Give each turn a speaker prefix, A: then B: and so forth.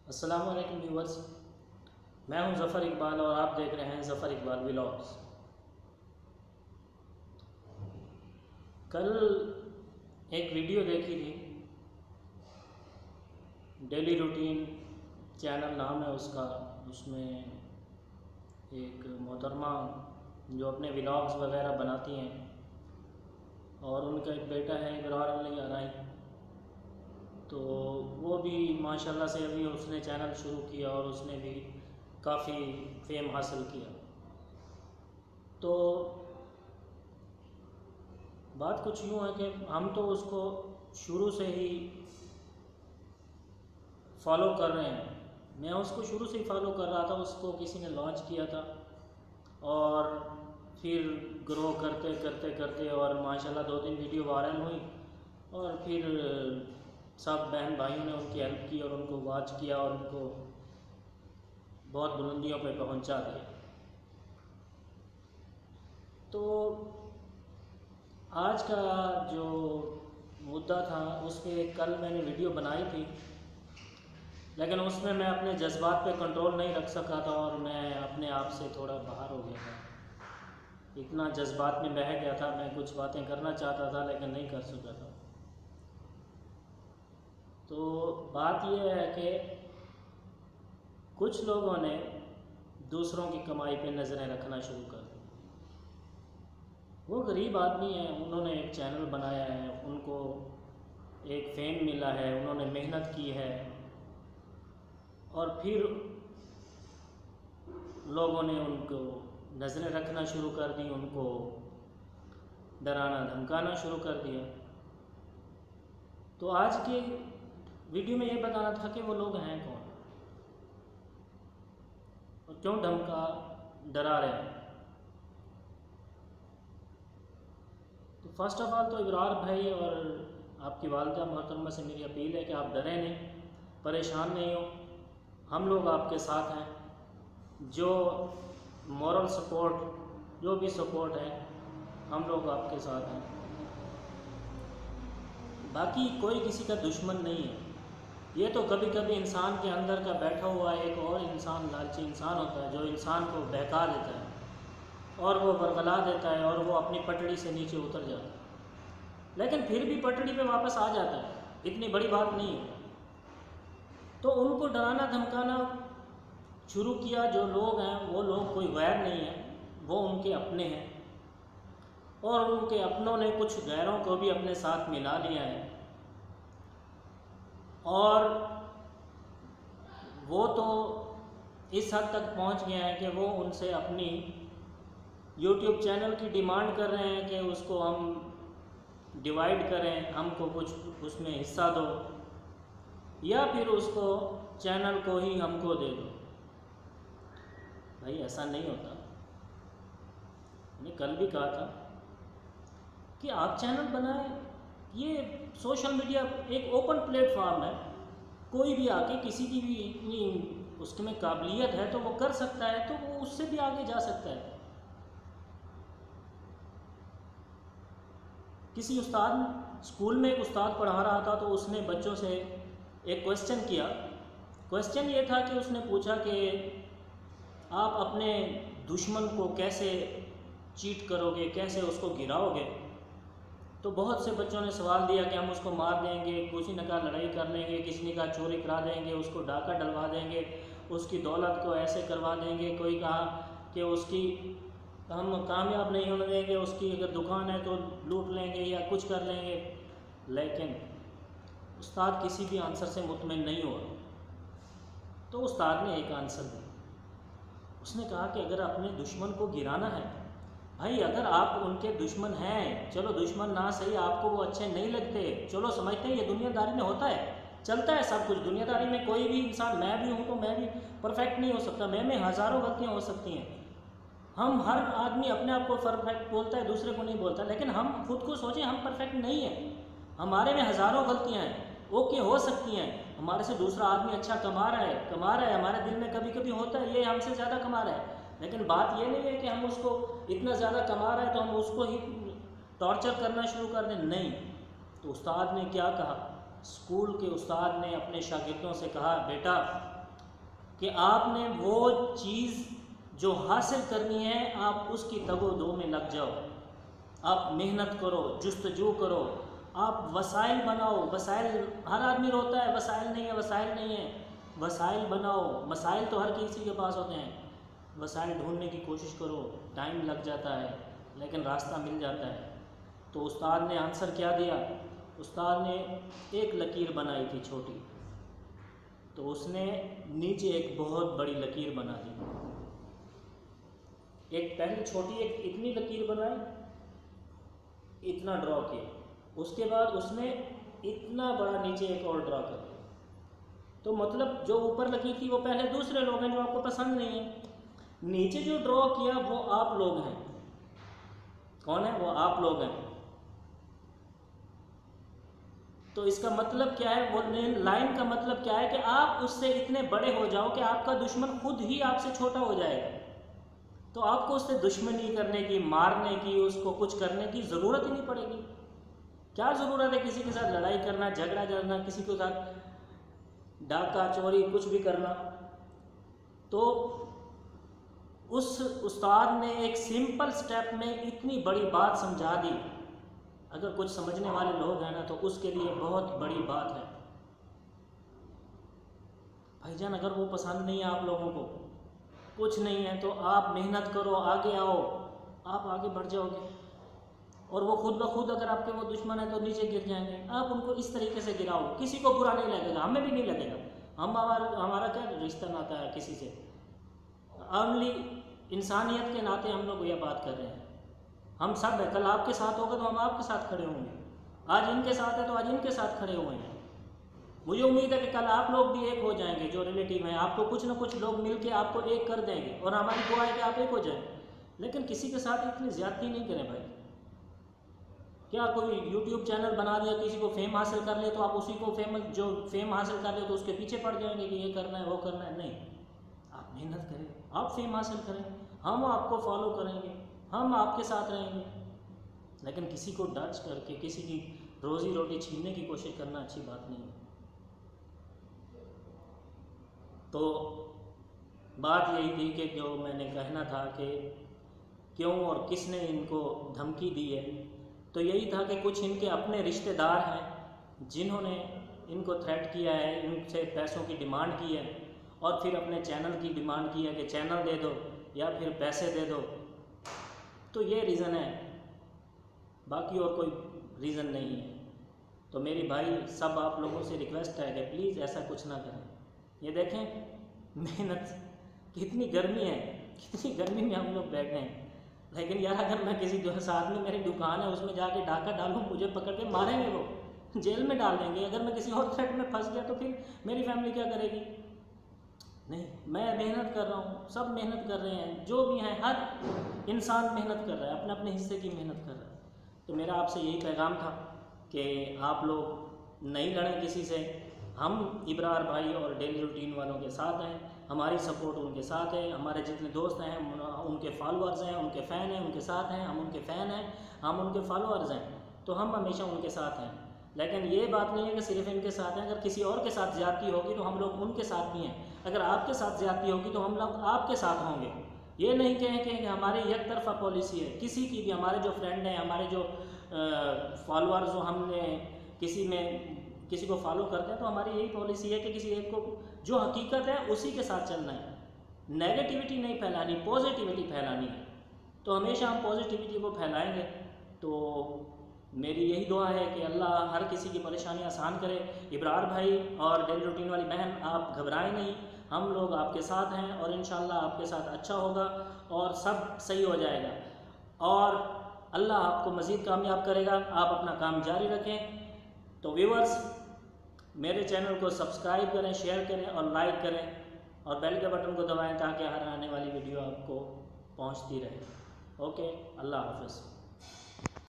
A: अस्सलाम वालेकुम व्यूवर्स, मैं हूं ज़फ़र इकबाल और आप देख रहे हैं ज़फ़र इकबाल व्लॉग्स। कल एक वीडियो देखी थी, डेली रूटीन चैनल नाम है उसका। उसमें एक मोहतरमा जो अपने व्लॉग्स वगैरह बनाती हैं और उनका एक बेटा है इब्रार अली आरई, तो वो भी माशाल्लाह से अभी उसने चैनल शुरू किया और उसने भी काफ़ी फेम हासिल किया। तो बात कुछ यूँ है कि हम तो उसको शुरू से ही फॉलो कर रहे हैं। मैं उसको शुरू से ही फॉलो कर रहा था, उसको किसी ने लॉन्च किया था और फिर ग्रो करते करते करते और माशाल्लाह 2-3 वीडियो वायरल हुई और फिर सब बहन भाइयों ने उनकी हेल्प की और उनको वॉच किया और उनको बहुत बुलंदियों पर पहुंचा दिया। तो आज का जो मुद्दा था उस पर कल मैंने वीडियो बनाई थी, लेकिन उसमें मैं अपने जज्बात पे कंट्रोल नहीं रख सका था और मैं अपने आप से थोड़ा बाहर हो गया था। इतना जज्बात में बह गया था, मैं कुछ बातें करना चाहता था लेकिन नहीं कर सका था। तो बात यह है कि कुछ लोगों ने दूसरों की कमाई पे नज़रें रखना शुरू कर दी। वो गरीब आदमी हैं, उन्होंने एक चैनल बनाया है, उनको एक फेम मिला है, उन्होंने मेहनत की है और फिर लोगों ने उनको नज़रें रखना शुरू कर दी, उनको डराना धमकाना शुरू कर दिया। तो आज के वीडियो में ये बताना था कि वो लोग हैं कौन और क्यों धमका डरा रहे हैं। तो फर्स्ट ऑफ ऑल तो इब्रार भाई और आपकी वालिदा मोहतरमा से मेरी अपील है कि आप डरें नहीं, परेशान नहीं हो, हम लोग आपके साथ हैं। जो मॉरल सपोर्ट, जो भी सपोर्ट है, हम लोग आपके साथ हैं। बाकी कोई किसी का दुश्मन नहीं है। ये तो कभी कभी इंसान के अंदर का बैठा हुआ एक और इंसान, लालची इंसान होता है, जो इंसान को बहका देता है और वो बरगला देता है और वो अपनी पटड़ी से नीचे उतर जाता है, लेकिन फिर भी पटड़ी पे वापस आ जाता है। इतनी बड़ी बात नहीं है। तो उनको डराना धमकाना शुरू किया जो लोग हैं, वो लोग कोई गैर नहीं है, वो उनके अपने हैं और उनके अपनों ने कुछ गैरों को भी अपने साथ मिला लिया है और वो तो इस हद तक पहुंच गए हैं कि वो उनसे अपनी YouTube चैनल की डिमांड कर रहे हैं कि उसको हम डिवाइड करें, हमको कुछ उसमें हिस्सा दो या फिर उसको चैनल को ही हमको दे दो। भाई ऐसा नहीं होता। मैंने कल भी कहा था कि आप चैनल बनाएं, ये सोशल मीडिया एक ओपन प्लेटफॉर्म है, कोई भी आके किसी की भी इतनी उसमें काबिलियत है तो वो कर सकता है, तो वो उससे भी आगे जा सकता है। किसी उस्ताद, स्कूल में एक उस्ताद पढ़ा रहा था तो उसने बच्चों से एक क्वेश्चन किया। क्वेश्चन ये था कि उसने पूछा कि आप अपने दुश्मन को कैसे चीट करोगे, कैसे उसको गिराओगे। तो बहुत से बच्चों ने सवाल दिया कि हम उसको मार देंगे, किसी ने कहा लड़ाई कर लेंगे, किसी ने कहा चोरी करा देंगे, उसको डाका डलवा देंगे, उसकी दौलत को ऐसे करवा देंगे, कोई कहा कि उसकी हम कामयाब नहीं होने देंगे, उसकी अगर दुकान है तो लूट लेंगे या कुछ कर लेंगे। लेकिन उस्ताद किसी भी आंसर से मुतमिन नहीं हुआ। तो उस्ताद ने एक आंसर दिया। उसने कहा कि अगर अपने दुश्मन को गिराना है, भाई अगर आप उनके दुश्मन हैं, चलो दुश्मन ना सही, आपको वो अच्छे नहीं लगते, चलो समझते हैं ये दुनियादारी में होता है, चलता है सब कुछ दुनियादारी में। कोई भी इंसान, मैं भी हूँ तो मैं भी परफेक्ट नहीं हो सकता, मैं में हज़ारों गलतियाँ हो सकती हैं। हम हर आदमी अपने आप को परफेक्ट बोलता है, दूसरे को नहीं बोलता, लेकिन हम खुद को सोचें हम परफेक्ट नहीं हैं, हमारे में हज़ारों गलतियाँ हैं, ओके हो सकती हैं। हमारे से दूसरा आदमी अच्छा कमा रहा है, हमारे दिल में कभी कभी होता है ये हमसे ज़्यादा कमा रहा है, लेकिन बात ये नहीं है कि हम उसको इतना ज़्यादा कमा रहा है तो हम उसको ही टॉर्चर करना शुरू कर दें, नहीं। तो उस्ताद ने क्या कहा, स्कूल के उस्ताद ने अपने शागिर्दों से कहा, बेटा कि आपने वो चीज़ जो हासिल करनी है आप उसकी तगो-दो में लग जाओ, आप मेहनत करो, जुस्तजू करो, आप वसाइल बनाओ। वसाइल हर आदमी रोता है वसाइल नहीं है, वसाइल नहीं है, वसाइल बनाओ। मसाइल तो हर किसी के पास होते हैं, वसाइल ढूंढने की कोशिश करो। टाइम लग जाता है लेकिन रास्ता मिल जाता है। तो उस्ताद ने आंसर क्या दिया? उस्ताद ने एक लकीर बनाई थी छोटी, तो उसने नीचे एक बहुत बड़ी लकीर बना दी। एक पहले छोटी एक इतनी लकीर बनाई, इतना ड्रॉ किया, उसके बाद उसने इतना बड़ा नीचे एक और ड्रॉ कर दिया। तो मतलब जो ऊपर लकीर थी वो पहले दूसरे लोग हैं जो आपको पसंद नहीं है, नीचे जो ड्रॉ किया वो आप लोग हैं। कौन है वो? आप लोग हैं। तो इसका मतलब क्या है? वो लाइन का मतलब क्या है कि आप उससे इतने बड़े हो जाओ कि आपका दुश्मन खुद ही आपसे छोटा हो जाएगा। तो आपको उससे दुश्मनी करने की, मारने की, उसको कुछ करने की ज़रूरत ही नहीं पड़ेगी। क्या ज़रूरत है किसी के साथ लड़ाई करना, झगड़ा करना, किसी के साथ डाका चोरी कुछ भी करना? तो उस उस्ताद ने एक सिंपल स्टेप में इतनी बड़ी बात समझा दी। अगर कुछ समझने वाले लोग हैं ना तो उसके लिए बहुत बड़ी बात है। भाईजान, अगर वो पसंद नहीं है आप लोगों को, कुछ नहीं है, तो आप मेहनत करो, आगे आओ, आप आगे बढ़ जाओगे। और वो खुद ब खुद अगर आपके वो दुश्मन है तो नीचे गिर जाएंगे। आप उनको इस तरीके से गिराओ, किसी को बुरा नहीं लगेगा, हमें भी नहीं लगेगा। हमारा क्या रिश्ता नाता है किसी से? ओनली इंसानियत के नाते हम लोग ये बात कर रहे हैं। हम सब है, कल आपके साथ होगा तो हम आपके साथ खड़े होंगे, आज इनके साथ है तो आज इनके साथ खड़े हुए हैं। मुझे उम्मीद है कि कल आप लोग भी एक हो जाएंगे। जो रिलेटिव हैं आपको कुछ ना कुछ लोग मिलके आपको एक कर देंगे, और हमारी दुआ है कि आप एक हो जाएं। लेकिन किसी के साथ इतनी ज़्यादती नहीं करें भाई। क्या कोई यूट्यूब चैनल बना दिया, किसी को फेम हासिल कर ले तो आप उसी को जो फेम हासिल कर ले तो उसके पीछे पड़ जाएंगे कि ये करना है वो करना है? नहीं, आप मेहनत करें, आप फेम हासिल करें, हम आपको फॉलो करेंगे, हम आपके साथ रहेंगे। लेकिन किसी को डच करके किसी की रोज़ी रोटी छीनने की कोशिश करना अच्छी बात नहीं है। तो बात यही थी कि जो मैंने कहना था कि क्यों और किसने इनको धमकी दी है, तो यही था कि कुछ इनके अपने रिश्तेदार हैं जिन्होंने इनको थ्रेट किया है, इनसे पैसों की डिमांड की है, और फिर अपने चैनल की डिमांड की है कि चैनल दे दो या फिर पैसे दे दो। तो ये रीज़न है, बाकी और कोई रीज़न नहीं है। तो मेरी भाई सब आप लोगों से रिक्वेस्ट है कि प्लीज़ ऐसा कुछ ना करें। ये देखें मेहनत, कितनी गर्मी है, कितनी गर्मी में हम लोग बैठे हैं। लेकिन यार अगर मैं किसी जो साथ में मेरी दुकान है उसमें जाके डाका डालूँ, मुझे पकड़ के मारेंगे, वो जेल में डाल देंगे। अगर मैं किसी और थ्रेट में फंस गया तो फिर मेरी फैमिली क्या करेगी? नहीं, मैं मेहनत कर रहा हूँ, सब मेहनत कर रहे हैं, जो भी हैं हर इंसान मेहनत कर रहा है, अपने अपने हिस्से की मेहनत कर रहा है। तो मेरा आपसे यही पैगाम था कि आप लोग नहीं लड़ें किसी से। हम इब्रार भाई और डेली रूटीन वालों के साथ हैं, हमारी सपोर्ट उनके साथ है। हमारे जितने दोस्त हैं उनके फॉलोअर्स हैं, उनके फ़ैन हैं, उनके साथ हैं। हम उनके फ़ैन हैं, हम उनके फॉलोअर्स हैं, तो हम हमेशा उनके साथ हैं। लेकिन ये बात नहीं है कि सिर्फ इनके साथ हैं। अगर किसी और के साथ ज़्यादती होगी तो हम लोग उनके साथ भी हैं। अगर आपके साथ ज़्यादती होगी तो हम लोग आपके साथ होंगे। ये नहीं कहें कि हमारी एक तरफा पॉलिसी है। किसी की भी, हमारे जो फ्रेंड हैं, हमारे जो फॉलोअर्स, जो हमने किसी को फॉलो करते हैं, तो हमारी यही पॉलिसी है कि किसी एक को जो हकीकत है उसी के साथ चलना है। नेगेटिविटी नहीं फैलानी, पॉजिटिविटी फैलानी है। तो हमेशा हम पॉजिटिविटी को फैलाएंगे। तो मेरी यही दुआ है कि अल्लाह हर किसी की परेशानी आसान करे। इब्रार भाई और डेली रूटीन वाली बहन, आप घबराएं नहीं, हम लोग आपके साथ हैं और इंशाल्लाह आपके साथ अच्छा होगा और सब सही हो जाएगा और अल्लाह आपको मज़ीद कामयाब करेगा। आप अपना काम जारी रखें। तो व्यूअर्स, मेरे चैनल को सब्सक्राइब करें, शेयर करें और लाइक करें और बेल के बटन को दबाएं ताकि हर आने वाली वीडियो आपको पहुंचती रहे। ओके, अल्लाह हाफ़िज़।